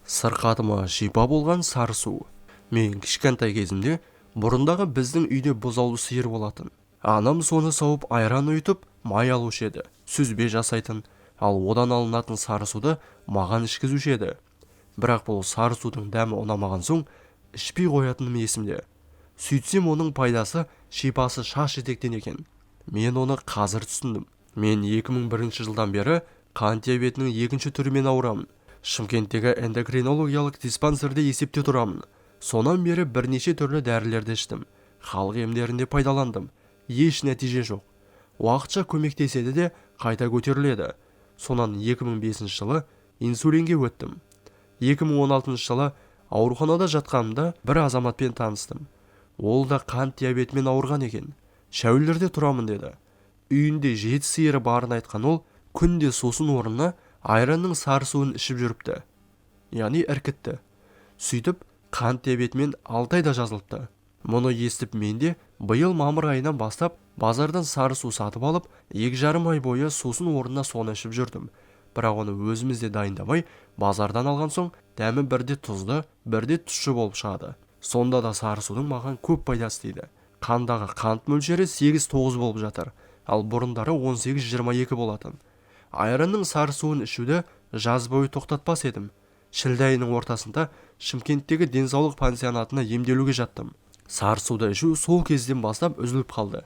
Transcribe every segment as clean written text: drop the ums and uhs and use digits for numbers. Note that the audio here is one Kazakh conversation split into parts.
Сырқатыма шипа болған сары су. Мен кішкентай кезімде бұрындағы біздің үйде бұзаулы сиыр болатын. Анам соны сауып айран ұйытып май алушы еді, сүзбе жасайтын, ал одан алынатын сары суды маған ішкізуші еді. Бірақ бұл сары судың дәмі ұнамаған соң ішпей қоятыным есімде. Сөйтсем оның пайдасы шипасы шаш етектен екен. Мен оны қазір түсіндім. Мен 2001 жылдан бері қант диабетінің екінші түрімен ауырамын. Шымкенттегі эндокринологиялық диспансерде есепте тұрамын. Сонан бері бірнеше түрлі дәрілерді іштім. Халық емдерінде пайдаландым. Еш нәтиже жоқ. Уақытша көмектеседі де қайта көтеріледі. Сонан 2005 жылы инсулинге өттім. 2016 жылы ауруханада жатқанымда бір азаматпен таныстым. Ол да қант диабетімен ауырған екен. Шәуілдерде тұрамын деді. Үйінде 7 сиыры барын айтқан ол күнде сосын орнына айранның сары суын ішіп жүріпті. Яғни іркітті. Сөйтіп қант диабетімен 6 айда жазылыпты. Мұны естіп менде биыл мамыр айынан бастап базардан сары су сатып алып, 2,5 ай бойы сосын орнына соны ішіп жүрдім. Бірақ оны өзімізде дайындамай, базардан алған соң дәмі бірде тұзды, бірде тұщы болып шығады. Сонда да сары судың маған көп пайдасы тиді. Қандағы қант мөлшері 8-9 болып жатыр, ал бұрындары 18-22 болатын. Айранның сары суын ішуді жаз бойы тоқтатпас едім. Шілде айының ортасында Шымкенттегі денсаулық пансионатына емделуге жаттым. Сары суды ішу сол кезден бастап үзіліп қалды.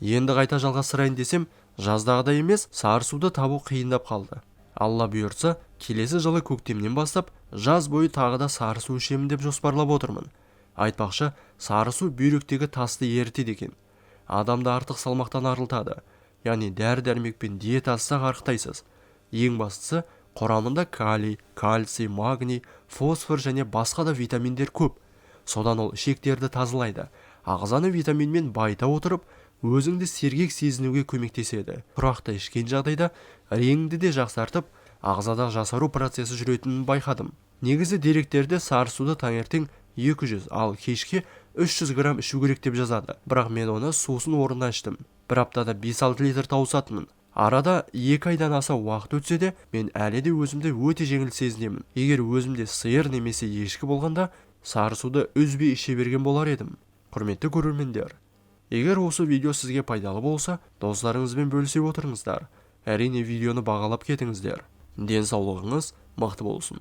Енді қайта жалғастырайын десем, жаздағыдай емес, сары суды табу қиындап қалды. Алла бұйыртса, келесі жылы көктемнен бастап жаз бойы тағы да сары су ішемін деп жоспарлап отырмын. Айтпақшы, сары су бүйректегі тасты ерітеді екен. Адамды артық салмақтан арылтады. Яғни дәрі-дәрмек пен диетасыз арықтайсыз. Ең бастысы, құрамында калий, кальций, магний, фосфор және басқа да витаминдер көп. Содан ол ішектерді тазалайды. Ағзаны витаминмен байта отырып, өзіңді сергек сезінуге көмектеседі. Тұрақты ішкен жағдайда реңді де жақсартып, ағзада жасару процесі жүретінін байқадым. Негізі деректерде сары суды таңертең 200, ал кешке 300 грамм ішу керек деп жазады. Бірақ мен оны сусын орнына іштім. Бір аптада 5-6 литр тауысатынмын. Арада 2 айдан аса уақыт өтсе де, мен әлі де өзімді өте жеңіл сезінемін. Егер өзімде сиыр немесе ешкі болғанда, сары суды үзбей іше берген болар едім. Құрметті көрермендер, егер осы видео сізге пайдалы болса, достарыңызбен бөлісе отырыңыздар. Әрине видеоны бағалап кетіңіздер. Денсаулығыңыз мықты болсын.